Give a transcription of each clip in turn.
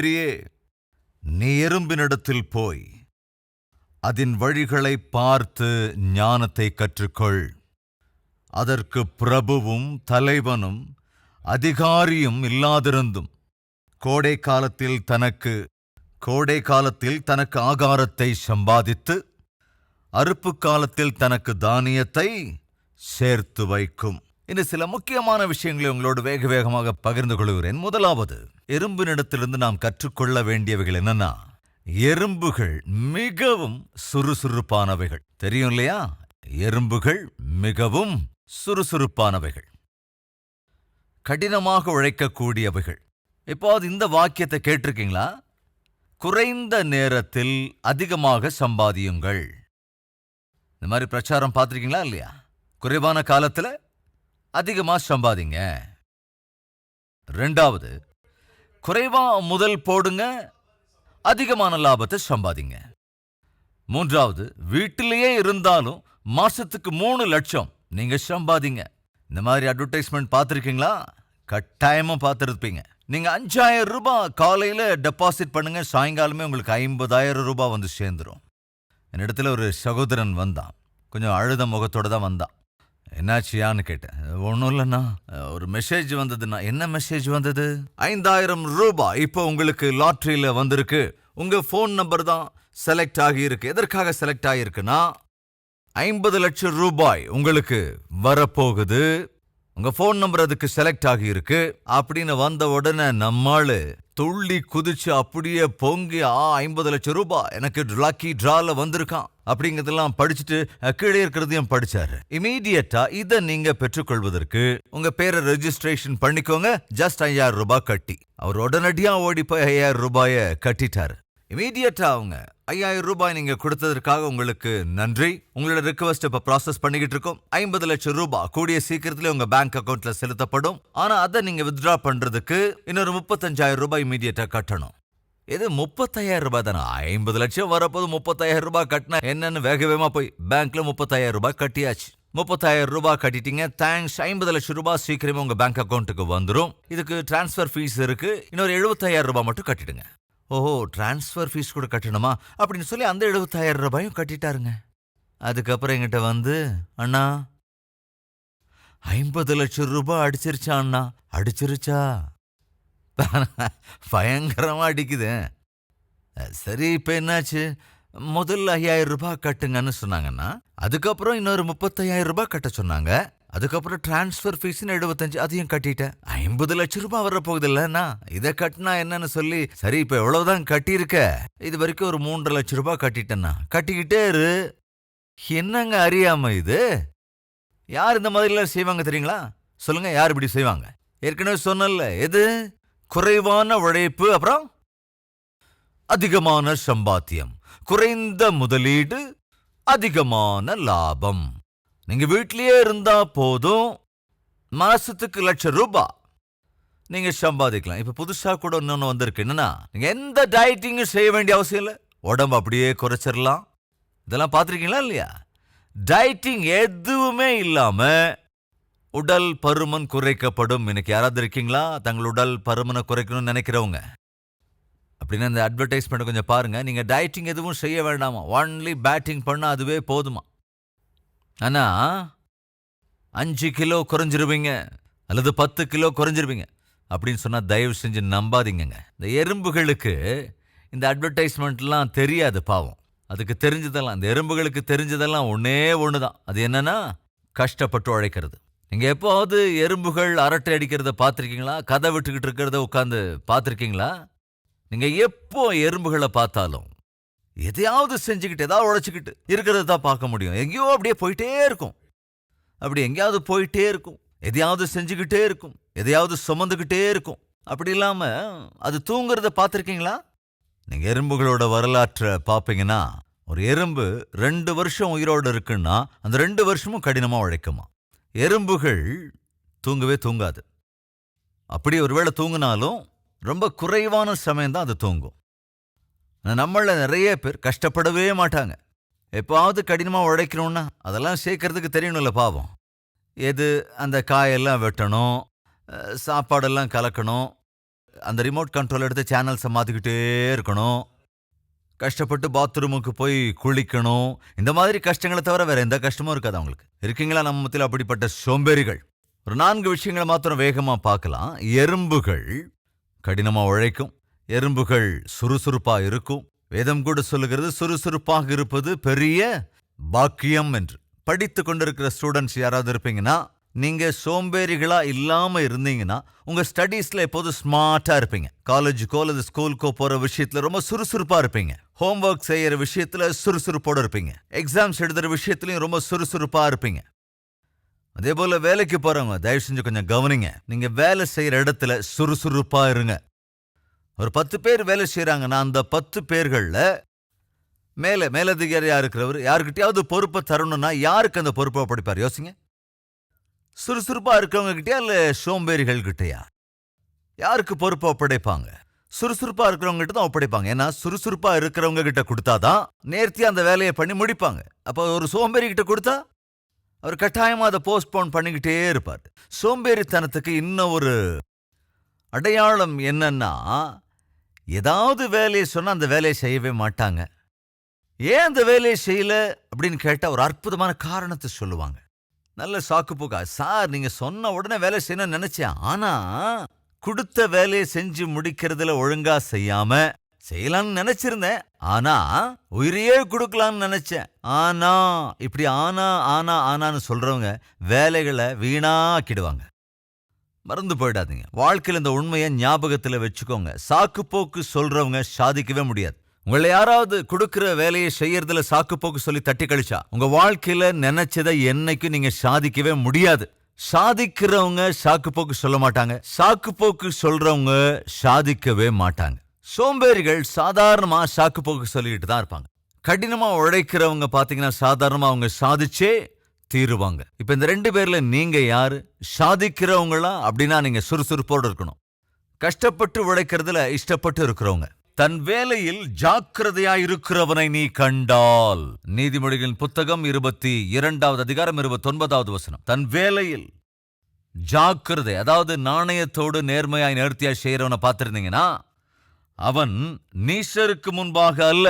சோம்பேறியே, நீ எறும்பினிடத்தில் போய் அதன் வழிகளை பார்த்து ஞானத்தை கற்றுக்கொள். அதற்கு பிரபுவும் தலைவனும் அதிகாரியும் இல்லாதிருந்தும் கோடை காலத்தில் தனக்கு ஆகாரத்தை சம்பாதித்து அறுப்பு காலத்தில் தனக்கு தானியத்தை சேர்த்து வைக்கும். இந்த சில முக்கியமான விஷயங்களை உங்களோடு வேகமாக பகிர்ந்து கொள்கிறேன். முதலாவது, எறும்பினிடத்திலிருந்து நாம் கற்றுக்கொள்ள வேண்டியவைகள் என்னன்னா, எறும்புகள் மிகவும் சுறுசுறுப்பானவைகள். தெரியும் இல்லையா? எறும்புகள் மிகவும் சுறுசுறுப்பானவைகள், கடினமாக உழைக்கக்கூடியவைகள். இப்போது இந்த வாக்கியத்தை கேட்டிருக்கீங்களா? குறைந்த நேரத்தில் அதிகமாக சம்பாதியுங்கள். இந்த மாதிரி பிரச்சாரம் பார்த்திருக்கீங்களா இல்லையா? குறைவான காலத்துல அதிகமா சம்பாதிங்க. ரெண்டாவது, குறைவா முதல் போடுங்க, அதிகமான லாபத்தை சம்பாதிங்க. மூன்றாவது, வீட்டிலேயே இருந்தாலும் மாசத்துக்கு 3 லட்சம் நீங்க சம்பாதிங்க. இந்த மாதிரி அட்வர்டைஸ்மெண்ட் பார்த்திருக்கீங்களா? கட்டாயமா பார்த்திருப்பீங்க. நீங்க 5,000 ரூபாய் காலையில டெபாசிட் பண்ணுங்க, சாயங்காலமே உங்களுக்கு 50,000 ரூபாய் வந்து சேர்ந்துரும். என்னிடத்துல ஒரு சகோதரன் வந்தான். கொஞ்சம் அழுத முகத்தோட தான் வந்தான். என்னாச்சியான்னு கேட்டேன். ஒன்றும் இல்லைண்ணா, ஒரு மெசேஜ் வந்ததுண்ணா. என்ன மெசேஜ் வந்தது? 5,000 ரூபாய் இப்போ உங்களுக்கு லாட்டரியில வந்திருக்கு. உங்க போன் நம்பர் தான் செலக்ட் ஆகியிருக்கு. எதற்காக செலக்ட் ஆகியிருக்குன்னா, 50 லட்சம் ரூபாய் உங்களுக்கு வரப்போகுது. உங்க போன் நம்பர் அதுக்கு செலக்ட் ஆகியிருக்கு அப்படின்னு வந்த உடனே நம்மாளு துள்ளி குதிச்சு அப்படியே பொங்கி 50 லட்சம் ரூபாய் எனக்கு லக்கி டிரால வந்திருக்கான் அப்படிங்கிறதெல்லாம் படிச்சுட்டு கீழே இருக்கிறதையும் படிச்சாரு. இமீடியட்டா இதை நீங்க பெற்றுக்கொள்வதற்கு உங்க பேரை ரெஜிஸ்ட்ரேஷன் பண்ணிக்கோங்க, ஜஸ்ட் 5,000 ரூபாய் கட்டி. அவர் உடனடியா ஓடி போய் 5,000 ரூபாய கட்டிட்டாரு. இமீடியட்டா அவங்க 5,000 ரூபாய் நீங்க கொடுத்ததற்காக உங்களுக்கு நன்றி. உங்களோட ரிக்வெஸ்ட் இப்ப ப்ராசஸ் பண்ணிக்கிட்டு இருக்கோம். 50 லட்சம் ரூபாய் கூடிய சீக்கிரத்திலே உங்க பேங்க் அக்கவுண்ட்ல செலுத்தப்படும். ஆனா அதை நீங்க வித்ட்ரா பண்றதுக்கு இன்னொரு 35,000 ரூபாய் இமீடியட்டா கட்டணும். இது 35,000 ரூபாய் தானே. 50 லட்சம் வரப்போது 35,000 ரூபாய் கட்டினா என்னன்னு வேகமா போய் பேங்க்ல 30,000 ரூபாய் கட்டியாச்சு. 30,000 ரூபாய் கட்டிட்டீங்க, தேங்க்ஸ். 50 லட்சம் ரூபாய் சீக்கிரமே உங்க பேங்க் அக்கவுண்ட்டுக்கு வந்துடும். இதுக்கு டிரான்ஸ்பர் ஃபீஸ் இருக்கு, இன்னொரு 75,000 ரூபாய் மட்டும் கட்டிடுங்க. ஓஹோ, டிரான்ஸ்ஃபர் ஃபீஸ் கூட கட்டணுமா அப்படின்னு சொல்லி அந்த 75,000 ரூபாயும் கட்டிட்டாருங்க. அதுக்கப்புறம் என்கிட்ட வந்து, அண்ணா 50 லட்சம் ரூபாய் அடிச்சிருச்சா அண்ணா. அடிச்சிருச்சா? பயங்கரமா அடிக்குது. சரி, இப்ப என்னாச்சு? முதல்ல 5,000 ரூபாய் கட்டுங்கன்னு சொன்னாங்கன்னா, அதுக்கப்புறம் இன்னொரு 35,000 ரூபாய் கட்ட சொன்னாங்க. அதுக்கப்புறம் டிரான்ஸ்பர் ஃபீஸ் 75, அதையும் கட்டிட்டேன். 50 லட்சம் ரூபாய் வர போகுது இல்லன்னா, இதை கட்டினா என்னன்னு சொல்லி, சரி இப்ப எவ்வளவுதான் கட்டியிருக்க, இது வரைக்கும் ஒரு 3.5 லட்சம் ரூபாய் கட்டிட்டேன்னா கட்டிக்கிட்டே இரு. என்னங்க அறியாம இது? யார் இந்த மாதிரி எல்லாம் செய்வாங்க தெரியுங்களா? சொல்லுங்க, யார் இப்படி செய்வாங்க? ஏற்கனவே சொன்னல, எது? குறைவான உழைப்பு, அப்புறம் அதிகமான சம்பாத்தியம், குறைந்த முதலீடு, அதிகமான லாபம். நீங்க வீட்லயே இருந்தா போதும், மாசத்துக்கு 1,00,000 ரூபாய் நீங்க சம்பாதிக்கலாம். இப்ப புதுசா கூட இன்னொன்னு வந்திருக்கு. என்னன்னா, நீங்க எந்த டயட்டிங்கும் செய்ய வேண்டிய அவசியம் இல்லை, உடம்பு அப்படியே குறைச்சிடலாம். இதெல்லாம் பார்த்திருக்கீங்களா இல்லையா? டயட்டிங் எதுவுமே இல்லாம உடல் பருமன் குறைக்கப்படும். இன்னைக்கு யாராவது இருக்கீங்களா தங்கள் உடல் பருமனை குறைக்கணும்னு நினைக்கிறவங்க? அப்படின்னா இந்த அட்வர்டைஸ்மெண்ட் கொஞ்சம் பாருங்க. நீங்க டயட்டிங் எதுவும் செய்ய வேண்டாமா, ஒன்லி பேட்டிங் பண்ணா அதுவே போதுமா. ஆனா 5 கிலோ குறைஞ்சிருவீங்க அல்லது 10 கிலோ குறைஞ்சிருவீங்க அப்படின்னு சொன்னா தயவு செஞ்சு நம்பாதீங்க. இந்த எறும்புகளுக்கு இந்த அட்வர்டைஸ்மெண்ட்லாம் தெரியாது பாவம். அதுக்கு தெரிஞ்சதெல்லாம், இந்த எறும்புகளுக்கு தெரிஞ்சதெல்லாம் ஒன்னே ஒண்ணுதான். அது என்னன்னா, கஷ்டப்பட்டு உழைக்கிறது. நீங்க எப்போது எறும்புகள் அரட்டை அடிக்கிறத பார்த்திருக்கீங்களா? கதை விட்டுக்கிட்டு இருக்கிறத உட்காந்து பார்த்திருக்கீங்களா? நீங்க எப்போ எறும்புகளை பார்த்தாலும் எதையாவது செஞ்சுக்கிட்டு ஏதாவது உழைச்சிக்கிட்டு இருக்கிறத தான் பார்க்க முடியும். எங்கேயோ அப்படியே போயிட்டே இருக்கும், அப்படி எங்கேயாவது போயிட்டே இருக்கும், எதையாவது செஞ்சுக்கிட்டே இருக்கும், எதையாவது சுமந்துக்கிட்டே இருக்கும். அப்படி இல்லாம அது தூங்குறத பார்த்திருக்கீங்களா? நீங்க எறும்புகளோட வரலாற்றை பார்ப்பீங்கன்னா, ஒரு எறும்பு 2 வருஷம் உயிரோடு இருக்குன்னா அந்த 2 வருஷமும் கடினமா உழைக்குமா. எறும்புகள் தூங்கவே தூங்காது. அப்படி ஒருவேளை தூங்கினாலும் ரொம்ப குறைவான சமயம் தான் அது தூங்கும். நம்மள நிறைய பேர் கஷ்டப்படவே மாட்டாங்க. எப்பாவது கடினமா உழைக்கணும்னா அதெல்லாம் சேர்க்கறதுக்கு தெரியணும்ல பாவம். எது அந்த காயெல்லாம் வெட்டணும், சாப்பாடெல்லாம் கலக்கணும், அந்த ரிமோட் கண்ட்ரோல் எடுத்து சேனல்ஸை மாற்றிக்கிட்டே இருக்கணும். கஷ்டப்பட்டு பாத்ரூமுக்கு போய் குளிக்கணும். இந்த மாதிரி கஷ்டங்களை தவிர வேற எந்த கஷ்டமும் இருக்காது அவங்களுக்கு. இருக்கீங்களா நம்ம மத்தியில் அப்படிப்பட்ட சோம்பேறிகள்? ஒரு 4 விஷயங்களை மாத்திரம் வேகமா பார்க்கலாம். எறும்புகள் கடினமா உழைக்கும். எறும்புகள் சுறுசுறுப்பா இருக்கும். வேதம் கூட சொல்லுகிறது சுறுசுறுப்பாக இருப்பது பெரிய பாக்கியம் என்று. படித்து கொண்டிருக்கிற ஸ்டூடெண்ட்ஸ் யாராவது இருப்பீங்கன்னா, நீங்க சோம்பேறிகளா இல்லாம இருந்தீங்கன்னா உங்க ஸ்டடீஸ்ல எப்போதும் ஸ்மார்ட்டா இருப்பீங்க. காலேஜுக்கோ அல்லது ஸ்கூலுக்கோ போற விஷயத்துல ரொம்ப சுறுசுறுப்பா இருப்பீங்க. ஹோம்ஒர்க் செய்யற விஷயத்துல சுறுசுறுப்போட இருப்பீங்க. எக்ஸாம்ஸ் எழுதுற விஷயத்துலயும் ரொம்ப சுறுசுறுப்பா இருப்பீங்க. அதே போல வேலைக்கு போறவங்க தயவு செஞ்சு கொஞ்சம் கவனிங்க. நீங்க வேலை செய்யற இடத்துல சுறுசுறுப்பா இருங்க. ஒரு 10 பேர் வேலை செய்யறாங்கன்னா அந்த 10 பேர்கள்ல மேலதிகாரியா இருக்கிறவர் யாருக்கிட்டையாவது பொறுப்பை தரணும்னா யாருக்கு அந்த பொறுப்பை படிப்பார்? யோசிங்க. சுறுசுறுப்பா இருக்கிறவங்க கிட்டயா இல்ல சோம்பேறிகள் கிட்டயா? யாருக்கு பொறுப்பை ஒப்படைப்பாங்க? சுறுசுறுப்பா இருக்கிறவங்க கிட்ட தான் ஒப்படைப்பாங்க. ஏன்னா சுறுசுறுப்பா இருக்கிறவங்க கிட்ட கொடுத்தாதான் நேர்த்தியா அந்த வேலையை பண்ணி முடிப்பாங்க. அப்ப ஒரு சோம்பேறி கிட்ட கொடுத்தா அவர் கட்டாயமா அதை போஸ்ட்போன் பண்ணிக்கிட்டே இருப்பார். சோம்பேறித்தனத்துக்கு இன்னும் ஒரு அடையாளம் என்னன்னா, ஏதாவது வேலையை சொன்னா அந்த வேலையை செய்யவே மாட்டாங்க. ஏன் அந்த வேலையை செய்யல அப்படின்னு கேட்டா ஒரு அற்புதமான காரணத்தை சொல்லுவாங்க. நல்ல சாக்கு போக்கா, சார் நீங்க சொன்ன உடனே வேலை செய்யணும்னு நினைச்சேன், ஆனா கொடுத்த வேலையை செஞ்சு முடிக்கிறதுல ஒழுங்கா செய்யாம செய்யலாம்னு நினைச்சிருந்தேன், ஆனா உயிரையே கொடுக்கலாம்னு நினைச்சேன். ஆனா இப்படி ஆனான்னு சொல்றவங்க வேலைகளை வீணாக்கிடுவாங்க. மறந்து போயிடாதீங்க. வாழ்க்கையில் இந்த உண்மையை ஞாபகத்துல வச்சுக்கோங்க. சாக்கு போக்கு சொல்றவங்க சாதிக்கவே முடியாது. உங்களை யாராவது கொடுக்கிற வேலையை செய்யறதுல சாக்கு போக்கு சொல்லி தட்டி கழிச்சா உங்க வாழ்க்கையில நினைச்சதை என்னைக்கும் நீங்க சாதிக்கவே முடியாது. சாதிக்கிறவங்க சாக்கு போக்கு சொல்ல மாட்டாங்க. சாக்கு போக்கு சொல்றவங்க சாதிக்கவே மாட்டாங்க. சோம்பேறிகள் சாதாரணமா சாக்கு போக்கு சொல்லிட்டு தான் இருப்பாங்க. கடினமா உழைக்கிறவங்க பாத்தீங்கன்னா சாதாரணமா அவங்க சாதிச்சே தீருவாங்க. இப்ப இந்த 2 பேர்ல நீங்க யாரு? சாதிக்கிறவங்களா? அப்படின்னா நீங்க சுறுசுறுப்போடு இருக்கணும். கஷ்டப்பட்டு உழைக்கிறதுல இஷ்டப்பட்டு இருக்கிறவங்க. தன் வேலையில் ஜாக்கிரதையா இருக்கிறவனை நீ கண்டால். நீதிமொழிகளின் புத்தகம் 22வது அதிகாரம் 29வது வசனம். தன் வேலையில் ஜாக்கிரதை, அதாவது நாணயத்தோடு நேர்மையாய் நேர்த்தியா செய்யறவனை பார்த்திருந்தீங்கன்னா அவன் நீசருக்கு முன்பாக அல்ல,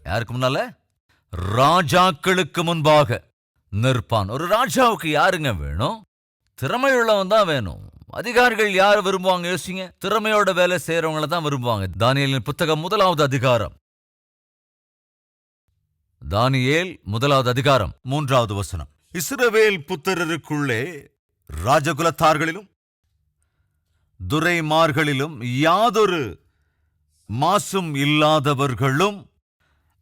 யாருக்கு முன்னால? ராஜாக்களுக்கு முன்பாக நிற்பான். ஒரு ராஜாவுக்கு யாருங்க வேணும்? திறமையுள்ளவன் தான் வேணும். அதிகாரிகள் யார் விரும்புவாங்க? யோசிங்க. திறமையோட வேலை செய்யறவங்கள தான் விரும்புவாங்க. தானியேலின் புத்தகம் 1வது அதிகாரம். தானியேல் 1வது அதிகாரம் 3வது வசனம். இஸ்ரவேல் புத்திரருக்குள்ளே ராஜகுலத்தார்களிலும் துரைமார்களிலும் யாதொரு மாசும் இல்லாதவர்களும்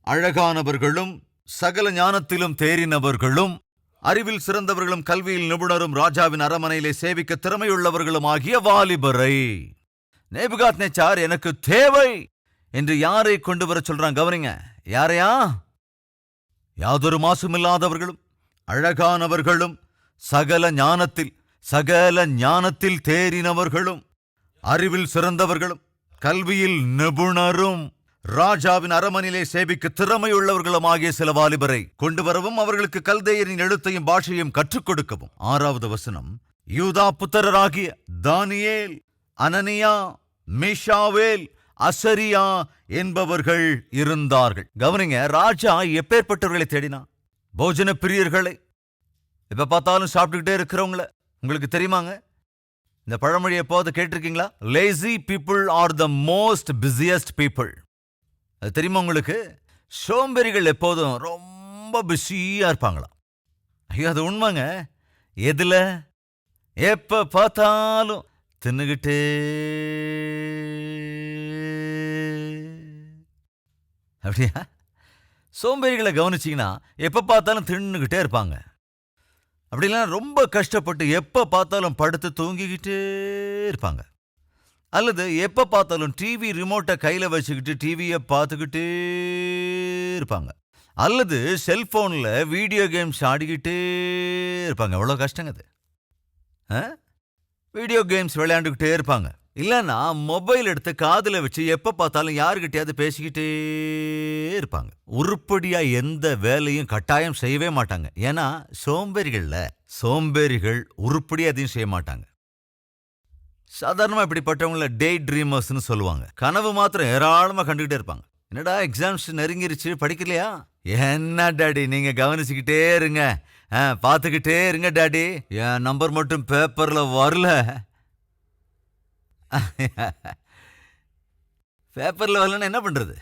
அழகானவர்களும் சகல ஞானத்திலும் தேறினவர்களும் அறிவில் சிறந்தவர்களும் கல்வியில் நிபுணரும் ராஜாவின் அரமனையிலே சேவிக்க திறமையுள்ளவர்களும் ஆகிய வாலிபரை நேபுகாத்நேச்சார் எனக்கு தேவை என்று யாரை கொண்டு வர சொல்றான்? கவனிங்க. யாரையா? யாதொரு மாசும் இல்லாதவர்களும் அழகானவர்களும் சகல ஞானத்தில் தேறினவர்களும் அறிவில் சிறந்தவர்களும் கல்வியில் நிபுணரும் ராஜாவின் அரமனிலே சேவிக்க திறமையுள்ளவர்களும் ஆகிய சில வாலிபரை கொண்டு வரவும் அவர்களுக்கு கல்தேயரின் எழுத்தையும் பாஷையும் கற்றுக் கொடுக்கவும். 6வது வசனம். யூதா புத்திரராகிய தானியேல், அனனியா, மீஷாவேல், அசரியா என்பவர்கள் இருந்தார்கள். கவனிங்க. ராஜா எப்பேற்பட்டவர்களை தேடினா? போஜன பிரியர்களை, எப்ப பார்த்தாலும் சாப்பிட்டுக்கிட்டே இருக்கிறவங்கள. உங்களுக்கு தெரியுமாங்க இந்த பழமொழி? எப்போது கேட்டிருக்கீங்களா? Lazy people are the most busiest people. அது தெரியுமா உங்களுக்கு? சோம்பேறிகள் எப்போதும் ரொம்ப பிஸியா இருப்பாங்களாம். ஐயோ, அது உண்மைங்க. எதுல? எப்ப பார்த்தாலும் தின்னுகிட்டே. அப்படியா? சோம்பேறிகளை கவனிச்சிங்கன்னா எப்ப பார்த்தாலும் தின்னுகிட்டே இருப்பாங்க. அப்படிலாம் ரொம்ப கஷ்டப்பட்டு எப்ப பார்த்தாலும் படுத்து தூங்கிக்கிட்டே இருப்பாங்க. அல்லது எப்ப பார்த்தாலும் டிவி ரிமோட்டை கையில வச்சுக்கிட்டு டிவியை பார்த்துக்கிட்டே இருப்பாங்க. அல்லது செல்போன்ல வீடியோ கேம்ஸ் ஆடிக்கிட்டே இருப்பாங்க. எவ்வளவு கஷ்டங்க அது. வீடியோ கேம்ஸ் விளையாண்டுக்கிட்டே இருப்பாங்க. இல்லைன்னா மொபைல் எடுத்து காதுல வச்சு எப்ப பார்த்தாலும் யாருக்கிட்டையாவது பேசிக்கிட்டே இருப்பாங்க. உருப்படியா எந்த வேலையும் கட்டாயம் செய்யவே மாட்டாங்க. ஏன்னா சோம்பேறிகள் உருப்படியா எதையும் செய்ய மாட்டாங்க. சாதாரணமா இப்படிப்பட்டவங்கள டே ட்ரீமர்ஸ்னு சொல்லுவாங்க. கனவு மாத்திரம் ஏராளமா கண்டுகிட்டே இருப்பாங்க. என்னடா எக்ஸாம்ஸ் நெருங்கிருச்சு, படிக்கலையா? என்ன டாடி நீங்க கவனிச்சுக்கிட்டே இருங்க, பார்த்துக்கிட்டே இருங்க டாடி, என் நம்பர் மட்டும் பேப்பர்ல வரல. பேப்பர்ல வரலன்னா என்ன பண்றது?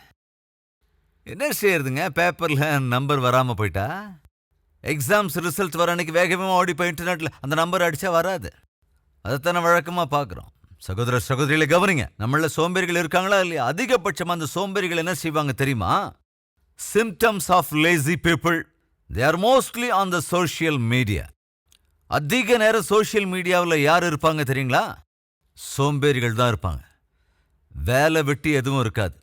என்ன செய்யறதுங்க? பேப்பர்ல நம்பர் வராம போயிட்டா எக்ஸாம்ஸ் ரிசல்ட் வர அன்னைக்கு வேகமா ஓடி போய் இன்டர்நெட்ல அந்த நம்பர் அடிச்சா வராது. அதைத்தானே வழக்கமா பார்க்குறோம். சகோதர சகோதரிகளை கவனிங்க. நம்மள சோம்பேறிகள் இருக்காங்களா இல்லையா? அதிகபட்சமா அந்த சோம்பேறிகள் என்ன செய்வாங்க தெரியுமா? Symptoms of lazy people, they are mostly on the social media. அதிக நேரம் சோஷியல் மீடியாவில் யார் இருப்பாங்க தெரியுங்களா? சோம்பேறிகள் தான் இருப்பாங்க. வேலை வெட்டி எதுவும் இருக்காது,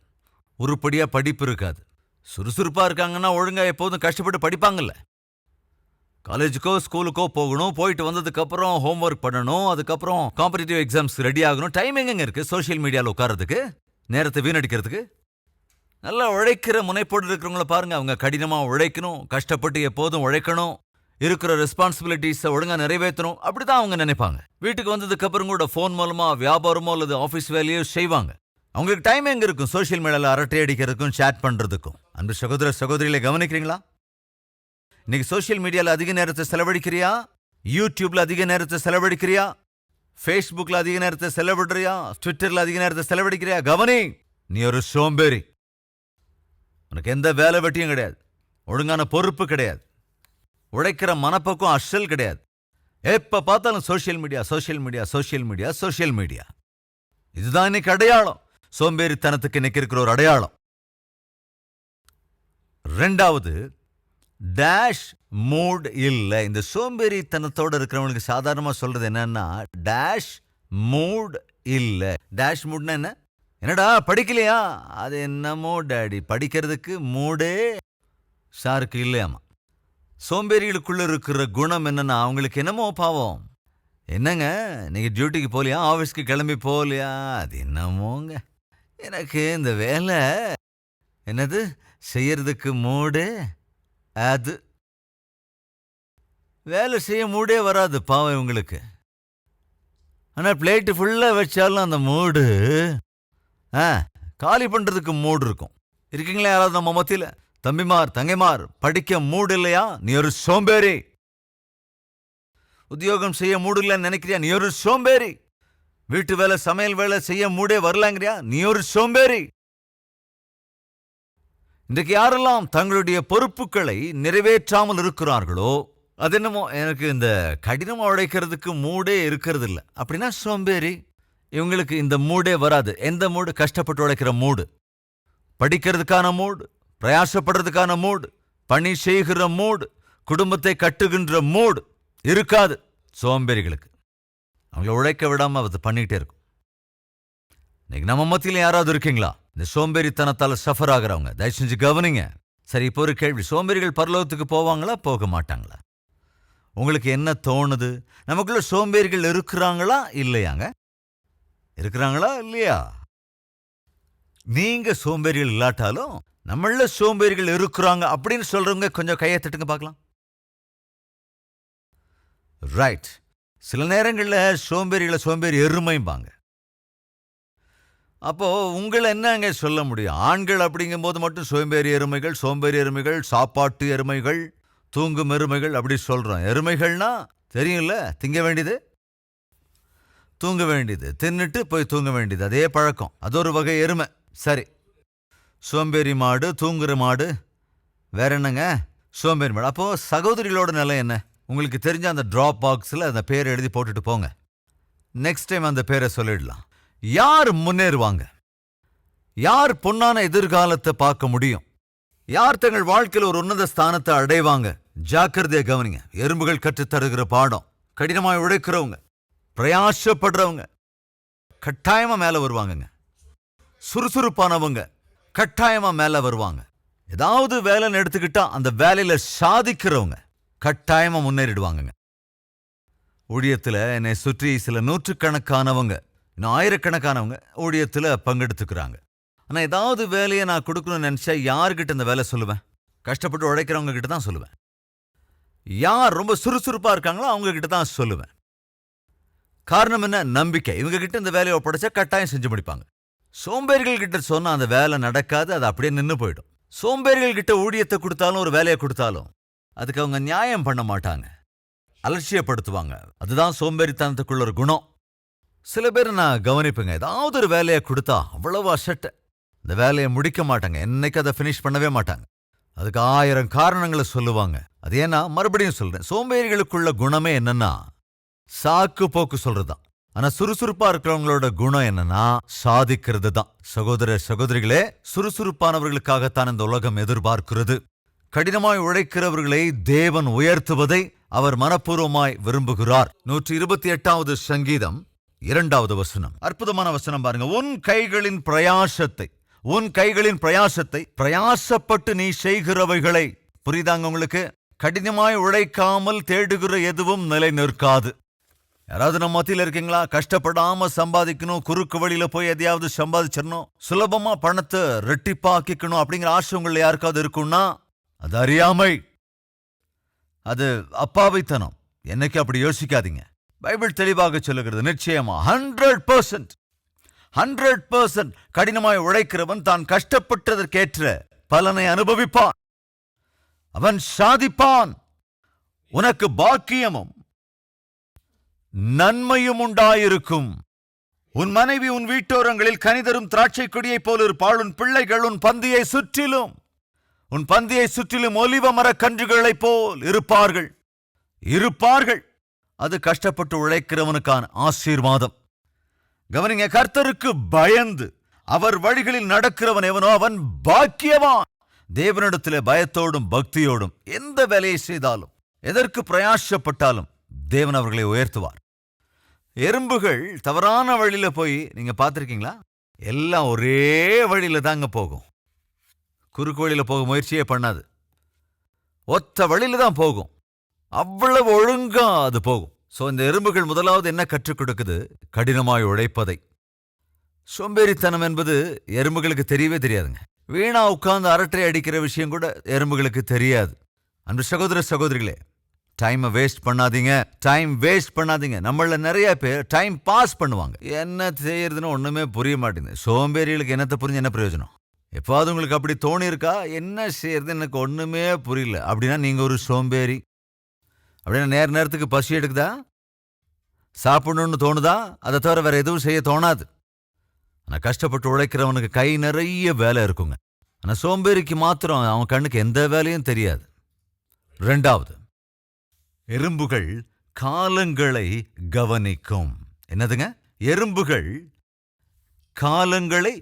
உருப்படியா படிப்பு இருக்காது. சுறுசுறுப்பா இருக்காங்கன்னா ஒழுங்கா எப்போதும் கஷ்டப்பட்டு படிப்பாங்கல்ல. காலேஜுக்கோ ஸ்கூலுக்கோ போகணும், போயிட்டு வந்ததுக்கு அப்புறம் ஹோம்ஒர்க் பண்ணணும், அதுக்கப்புறம் காம்படிட்டிவ் எக்ஸாம்ஸ் ரெடி ஆகணும். டைம் எங்க இருக்கு சோஷியல் மீடியாவில் உட்கார்றதுக்கு, நேரத்தை வீணடிக்கிறதுக்கு? நல்லா உழைக்கிற முனைப்போடு இருக்கிறவங்கள பாருங்க. அவங்க கடினமா உழைக்கணும், கஷ்டப்பட்டு எப்போதும் உழைக்கணும், இருக்கிற ரெஸ்பான்சிபிலிட்டிஸை ஒழுங்கா நிறைவேற்றணும், அப்படிதான் அவங்க நினைப்பாங்க. வீட்டுக்கு வந்ததுக்கு அப்புறம் கூட ஃபோன் மூலமா வியாபாரமோ அல்லது ஆஃபீஸ் வேலையோ செய்வாங்க. அவங்களுக்கு டைம் எங்க இருக்கும் சோஷியல் மீடியாவில் அரட்டை அடிக்கிறதுக்கும் சேட் பண்றதுக்கும்? அன்பு சகோதர சகோதரிகளை கவனிக்கிறீங்களா? இன்னைக்கு சோஷியல் மீடியாவில் அதிக நேரத்தை செலவழிக்கிறியா? யூடியூப்ல அதிக நேரத்தை செலவழிக்கிறியா? ஃபேஸ்புக்ல அதிக நேரத்தை செலவிடுறியா? ட்விட்டர்ல அதிக நேரத்தை செலவழிக்கிறியா? கவனி, நீ ஒரு சோம்பேறி. உனக்கு எந்த வேலை வெட்டியும் கிடையாது, ஒழுங்கான பொறுப்பு கிடையாது, உழைக்கிற மனப்பக்கம் அசல் கிடையாது. எப்ப பார்த்தாலும் social media social media social media social media. இதுதான் இன்னைக்கு அடையாளம். சோம்பேறித்தனத்துக்கு இன்னைக்கு இருக்கிற ஒரு அடையாளம். ரெண்டாவது, டேஷ் மூட் இல்லை. இந்த சோம்பேறித்தனத்தோட இருக்கிறவங்களுக்கு சாதாரணமா சொல்றது என்னன்னா டேஷ் மூட் இல்லை. டேஷ் மூட்னா என்ன? என்னடா படிக்கலையா? அது என்னமோ டாடி, படிக்கிறதுக்கு மூடே சாருக்கு இல்லையாமா. சோம்பேறிகளுக்குள்ள இருக்கிற குணம் என்னன்னா அவங்களுக்கு என்னமோ பாவம், என்னங்க நீங்க டியூட்டிக்கு போலியா, ஆஃபீஸ்க்கு கிளம்பி போலியா, அது என்னமோங்க, எனக்கு இந்த வேலை என்னது செய்யறதுக்கு மூடு, அது வேலை செய்ய மூடே வராது பாவம் இவங்களுக்கு. ஆனால் பிளேட்டு ஃபுல்லாக வச்சாலும் அந்த மூடு காலி பண்ணுறதுக்கு மூடு இருக்கும். இருக்கீங்களா யாராவது நம்ம மத்தியில்? தம்பிமார் தங்கைமார், படிக்க மூடு இல்லையா? நீ ஒரு சோம்பேறி. உத்தியோகம் செய்ய மூடு இல்லைன்னு நினைக்கிறியா? நீ ஒரு சோம்பேறி. வீட்டு வேலை சமையல் வேலை செய்ய மூடே வரலாங்கிறியா? நீ ஒரு சோம்பேறி. இன்றைக்கு யாரெல்லாம் தங்களுடைய பொறுப்புகளை நிறைவேற்றாமல் இருக்கிறார்களோ, அது என்னமோ எனக்கு இந்த கடினமா உழைக்கிறதுக்கு மூடே இருக்கிறது இல்லை அப்படின்னா சோம்பேறி. இவங்களுக்கு இந்த மூடே வராது. எந்த மூடு? கஷ்டப்பட்டு உழைக்கிற மூடு, படிக்கிறதுக்கான மூடு, பிரயாசப்படுறதுக்கான மூடு, பணி செய்கிற மூடு, குடும்பத்தை கட்டுகின்ற மூடு இருக்காது சோம்பேறிகளுக்கு. அவங்கள உழைக்க விடாம அது பண்ணிக்கிட்டே இருக்கும். இன்னைக்கு நம்ம மத்தியில் யாராவது இருக்கீங்களா இந்த சோம்பேறித்தனத்தால சஃபர் ஆகிறவங்க? தயவு செஞ்சு கவனிங்க. சரி, இப்போ ஒரு கேள்வி, சோம்பேறிகள் பரலோகத்துக்கு போவாங்களா போக மாட்டாங்களா? உங்களுக்கு என்ன தோணுது? நமக்குள்ள சோம்பேறிகள் இருக்கிறாங்களா இல்லையாங்க? இருக்கிறாங்களா இல்லையா? நீங்க சோம்பேறிகள் இல்லாட்டாலும் நம்மள சோம்பேறிகள் இருக்கிறாங்க அப்படின்னு சொல்றவங்க கொஞ்சம் கையை தட்டுங்க பார்க்கலாம். ரைட். சில நேரங்களில் சோம்பேறிகளை சோம்பேறி எருமைம்பாங்க. அப்போ உங்களை என்னங்க சொல்ல முடியும்? ஆண்கள் அப்படிங்கும் போது மட்டும் சோம்பேறி எருமைகள், சோம்பேறி எருமைகள், சாப்பாட்டு எருமைகள், தூங்கும் எருமைகள் அப்படி சொல்றோம். எருமைகள்னா தெரியும்ல, திங்க வேண்டியது தூங்க வேண்டியது, தின்னுட்டு போய் தூங்க வேண்டியது, அதே பழக்கம். அது ஒரு வகை எருமை. சரி, சோம்பேறி மாடு, தூங்குற மாடு, வேற என்னங்க சோம்பேறி மாடு. அப்போ சகோதரிகளோட நிலை என்ன? உங்களுக்கு தெரிஞ்ச அந்த டிராப் பாக்ஸில் அந்த பேரை எழுதி போட்டுட்டு போங்க. நெக்ஸ்ட் டைம் அந்த பேரை சொல்லிடலாம். யார் முன்னேறுவாங்க? யார் பொன்னான எதிர்காலத்தை பார்க்க முடியும்? யார் தங்கள் வாழ்க்கையில் ஒரு உன்னத ஸ்தானத்தை அடைவாங்க? ஜாக்கிரதையை கவனிங்க. எறும்புகள் கற்றுத் தருகிற பாடம். கடினமாய் உழைக்கிறவங்க, பிரயாசப்படுறவங்க கட்டாயமா மேல வருவாங்கங்க. சுறுசுறுப்பானவங்க கட்டாயமா மேல வருவாங்க. ஏதாவது வேலைன்னு எடுத்துக்கிட்டா அந்த வேலையில சாதிக்கிறவங்க கட்டாயமா முன்னேறிடுவாங்க. ஊழியத்துல என்னை சுற்றி சில நூற்றுக்கணக்கானவங்க, இன்னும் ஆயிரக்கணக்கானவங்க ஊழியத்துல பங்கெடுத்துக்கிறாங்க. ஆனா ஏதாவது வேலையை நான் கொடுக்கணும்னு நினைச்சா யாருக்கிட்ட இந்த வேலை சொல்லுவேன்? கஷ்டப்பட்டு உழைக்கிறவங்க கிட்ட தான் சொல்லுவேன். யார் ரொம்ப சுறுசுறுப்பா இருக்காங்களோ அவங்க கிட்ட தான் சொல்லுவேன். காரணம் என்ன? நம்பிக்கை. இவங்க கிட்ட இந்த வேலையை ஒப்படைச்சா கட்டாயம் செஞ்சு முடிப்பாங்க. சோம்பேறிகள் கிட்ட சொன்னா அந்த வேலை நடக்காது, அது அப்படியே நின்னு போயிடும். சோம்பேறிகள் கிட்ட ஊழியத்தை கொடுத்தாலும் ஒரு வேலையை கொடுத்தாலும் அதுக்கு அவங்க நியாயம் பண்ண மாட்டாங்க, அலட்சியப்படுத்துவாங்க. அதுதான் சோம்பேறித்தனத்துக்குள்ள ஒரு குணம். சில பேர் நான் கவனிப்புங்க, ஏதாவது ஒரு வேலையை கொடுத்தா அவ்வளவு அசட்ட, இந்த வேலையை முடிக்க மாட்டாங்க, என்னைக்கு அதை ஃபினிஷ் பண்ணவே மாட்டாங்க. அதுக்கு 1000 காரணங்களை சொல்லுவாங்க. அது ஏன்னா, மறுபடியும் சொல்றேன், சோம்பேறிகளுக்குள்ள குணமே என்னன்னா சாக்கு போக்கு சொல்றதுதான். ஆனா சுறுசுறுப்பா இருக்கிறவங்களோட குணம் என்னன்னா சாதிக்கிறது தான். சகோதர சகோதரிகளே, சுறுசுறுப்பானவர்களுக்காகத்தான் இந்த உலகம் எதிர்பார்க்கிறது. கடினமாய் உழைக்கிறவர்களை தேவன் உயர்த்துவதை அவர் மனப்பூர்வமாய் விரும்புகிறார். 128வது சங்கீதம் 2வது வசனம், அற்புதமான வசனம் பாருங்க. உன் கைகளின் பிரயாசத்தை பிரயாசப்பட்டு நீ செய்கிறவைகளை, புரியுதாங்க உங்களுக்கு? கடினமாய் உழைக்காமல் தேடுகிற எதுவும் நிலை நிற்காது. யாராவது நம்ம மத்தியில் இருக்கீங்களா? கஷ்டப்படாம சம்பாதிக்கணும், குறுக்கு வழியில போய் எதையாவது சம்பாதிச்சிடணும், சுலபமா பணத்தை ரெட்டிப்பாக்கிக்கணும் அப்படிங்கிற ஆசை உங்களை யாருக்காவது இருக்கும்னா அது அறியாமை, அது அப்பாவித்தனம். என்னைக்கு அப்படி யோசிக்காதீங்க. பைபிள் தெளிவாக சொல்லுகிறது, நிச்சயமா 100% கடினமாய் உழைக்கிறவன் தான் கஷ்டப்பட்டதற்கேற்ற பலனை அனுபவிப்பான், அவன் சாதிப்பான். உனக்கு பாக்கியமும் நன்மையும் உண்டாயிருக்கும். உன் மனைவி உன் வீட்டோரங்களில் கனிதரும் திராட்சை கொடியைப் போல் இருப்பாள். உன் பிள்ளைகள் உன் பந்தியை சுற்றிலும் ஒலிவ மரக் கன்றுகளைப் போல் இருப்பார்கள். அது கஷ்டப்பட்டு உழைக்கிறவனுக்கான ஆசீர்வாதம். கவனிங்க, கர்த்தருக்கு பயந்து அவர் வழிகளில் நடக்கிறவன் எவனோ அவன் பாக்கியவான். தேவனிடத்திலே பயத்தோடும் பக்தியோடும் எந்த வேலையை செய்தாலும், எதற்கு பிரயாசப்பட்டாலும் தேவன் அவர்களை உயர்த்துவார். எறும்புகள் தவறான வழியில போய் நீங்க பார்த்திருக்கீங்களா? எல்லாம் ஒரே வழியில தாங்க போகும். குறுக்கு வழியில போக முயற்சியே பண்ணாது, ஒத்த வழியில தான் போகும். அவ்வளவு ஒழுங்கா அது போகும். சோ இந்த எறும்புகள் முதலாவது என்ன கற்றுக் கொடுக்குது? கடினமாய் உழைப்பதை. சோம்பேறித்தனம் என்பது எறும்புகளுக்கு தெரியவே தெரியாதுங்க. வீணா உட்கார்ந்து அரட்டை அடிக்கிற விஷயம் கூட எறும்புகளுக்கு தெரியாது. அன்பு சகோதர சகோதரிகளே, டைம் வேஸ்ட் பண்ணாதீங்க. நம்மள நிறைய பேர் டைம் பாஸ் பண்ணுவாங்க. என்ன செய்யறதுன்னு ஒண்ணுமே புரிய மாட்டேங்குது. சோம்பேறிகளுக்கு என்னத்தை புரிஞ்சு என்ன பிரயோஜனம்? எப்பாவது உங்களுக்கு அப்படி தோணி இருக்கா? என்ன செய்யறது எனக்கு ஒண்ணுமே புரியல அப்படின்னா நீங்க ஒரு சோம்பேறி. அப்படின்னா நேரத்துக்கு பசி எடுக்குதா, சாப்பிடணும்னு தோணுதா, அதை தவிர வேற எதுவும் செய்ய தோணாது. ஆனா கஷ்டப்பட்டு உழைக்கிறவனுக்கு கை நிறைய வேலை இருக்குங்க. ஆனா சோம்பேறிக்கு மாத்திரம் அவன் கண்ணுக்கு எந்த வேலையும் தெரியாது. 2வது, எறும்புகள் காலங்களை கவனிக்கும். என்னதுங்க? எறும்புகள் காலங்களை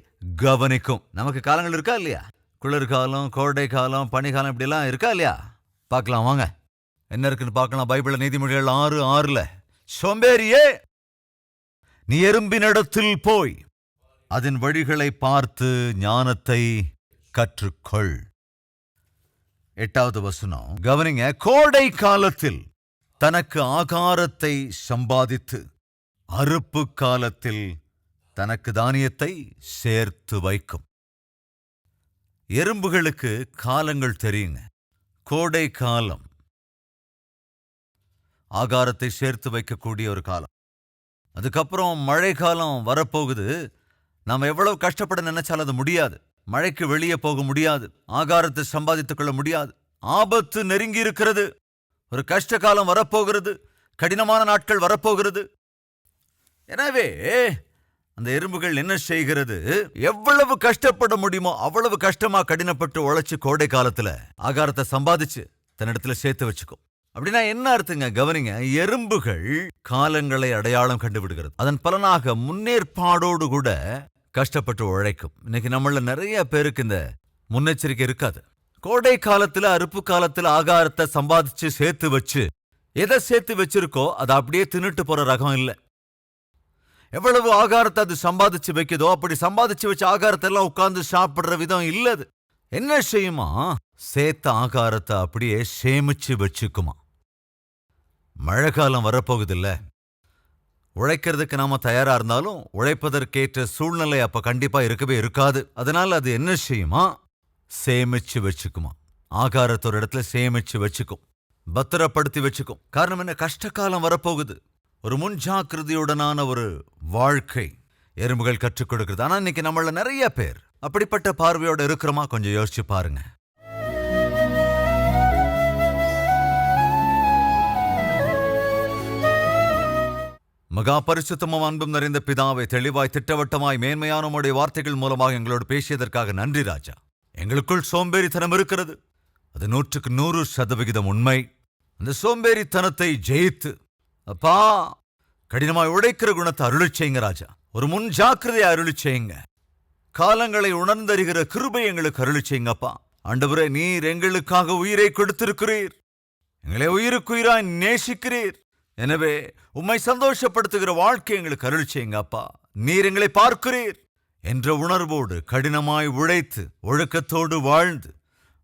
கவனிக்கும். நமக்கு காலங்கள் இருக்கா இல்லையா? குளிர்காலம், கோடை காலம், பனிகாலம், இப்படி எல்லாம் இருக்கா இல்லையா? பார்க்கலாம் வாங்க, என்ன இருக்குன்னு பார்க்கலாம். பைபிள் நீதிமொழிகள் 6:6, சோம்பேறியே, நீ எறும்பினிடத்தில் போய் அதன் வழிகளை பார்த்து ஞானத்தை கற்றுக்கொள். 8வது வசனம் கவனிங்க. கோடை காலத்தில் தனக்கு ஆகாரத்தை சம்பாதித்து அறுப்பு காலத்தில் தனக்கு தானியத்தை சேர்த்து வைக்கும். எறும்புகளுக்கு காலங்கள் தெரியுங்க. கோடை காலம் ஆகாரத்தை சேர்த்து வைக்கக்கூடிய ஒரு காலம். அதுக்கப்புறம் மழை காலம் வரப்போகுது. நாம் எவ்வளவு கஷ்டப்பட நினைச்சாலும் அது முடியாது. மழைக்கு வெளியே போக முடியாது, ஆகாரத்தை சம்பாதித்துக் கொள்ள முடியாது. ஆபத்து நெருங்கி இருக்கிறது. ஒரு கஷ்ட காலம் வரப்போகிறது, கடினமான நாட்கள் வரப்போகிறது. எனவே அந்த எறும்புகள் என்ன செய்கிறது? எவ்வளவு கஷ்டப்பட முடியுமோ அவ்வளவு கஷ்டமா கடினப்பட்டு உழைச்சு கோடை காலத்துல ஆகாரத்தை சம்பாதிச்சு தன்னிடத்துல சேர்த்து வச்சுக்கும். அப்படின்னா என்ன அர்த்தங்க? கவனிங்க, எறும்புகள் காலங்களை அடையாளம் கண்டுவிடுகிறது. அதன் பலனாக முன்னேற்பாடோடு கூட கஷ்டப்பட்டு உழைக்கும். இன்னைக்கு நம்மள நிறைய பேருக்கு இந்த முன்னெச்சரிக்கை இருக்காது. கோடை காலத்துல அறுப்பு காலத்துல ஆகாரத்தை சம்பாதிச்சு சேர்த்து வச்சு எதை சேர்த்து வச்சிருக்கோ அதை அப்படியே தின்னுட்டு போற ரகம் இல்லை. எவ்வளவு ஆகாரத்தை அது சம்பாதிச்சு வைக்குதோ அப்படி சம்பாதிச்சு வச்ச ஆகாரத்தை எல்லாம் உட்கார்ந்து சாப்பிடுற விதம் இல்லது. என்ன செய்யுமா? சேர்த்த ஆகாரத்தை அப்படியே சேமிச்சு வச்சுக்குமா. மழை காலம் வரப்போகுது இல்ல, உழைக்கிறதுக்கு நாம தயாரா இருந்தாலும் உழைப்பதற்கேற்ற சூழ்நிலை அப்ப கண்டிப்பா இருக்கவே இருக்காது. அதனால அது என்ன செய்யுமா? சேமிச்சு வச்சுக்குமா. ஆகாரத்தோட இடத்துல சேமிச்சு வச்சுக்கும், பத்திரப்படுத்தி வச்சுக்கும். காரணம் என்ன? கஷ்ட காலம் வரப்போகுது. ஒரு முன்ஜாக்கிரதையுடனான ஒரு வாழ்க்கை எறும்புகள் கற்றுக் கொடுக்கிறது. ஆனா இன்னைக்கு நம்மள நிறைய பேர் அப்படிப்பட்ட பார்வையோட இருக்கிறோமா? கொஞ்சம் யோசிச்சு பாருங்க. மகா பரிசுத்தமும் அன்பும் நிறைந்த பிதாவை, தெளிவாய் திட்டவட்டமாய் மேன்மையான உம்முடைய வார்த்தைகள் மூலமாக எங்களோடு பேசியதற்காக நன்றி ராஜா. எங்களுக்குள் சோம்பேறித்தனம் இருக்கிறது, அது 100% உண்மை. அந்த சோம்பேறித்தனத்தை ஜெயித்து அப்பா கடினமாய் உழைக்கிற குணத்தை அருளி செய்யுங்க ராஜா. ஒரு முன் ஜாக்கிரதையை அருளி செய்யுங்க. காலங்களை உணர்ந்தறிகிற கிருபை எங்களுக்கு அருளி செய்யுங்க அப்பா. ஆண்டவரே, நீர் எங்களுக்காக உயிரை கொடுத்திருக்கிறீர், எங்களை உயிருக்குயிராய் நேசிக்கிறீர். எனவே உம்மை சந்தோஷப்படுத்துகிற வாழ்க்கை எங்களுக்கு அருளி செய்யுங்க அப்பா. நீர் எங்களை பார்க்கிறீர் என்ற உணர்வோடு கடினமாய் உழைத்து ஒழுக்கத்தோடு வாழ்ந்து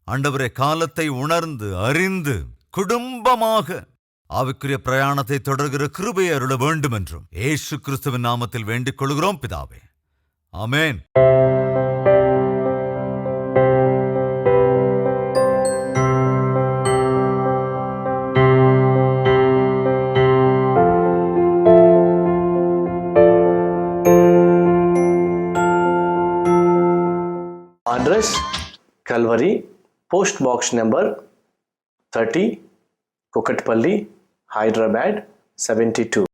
ஆண்டவரே காலத்தை உணர்ந்து அறிந்து குடும்பமாக ஆவிக்குரிய பிரயாணத்தை தொடர்கிற கிருபையை அருள வேண்டும் என்றும் இயேசு கிறிஸ்துவின் நாமத்தில் வேண்டிக் கொள்கிறோம் பிதாவே. ஆமென். Address Calvary, Post Box number 30, Kukatpalli, Hyderabad 72.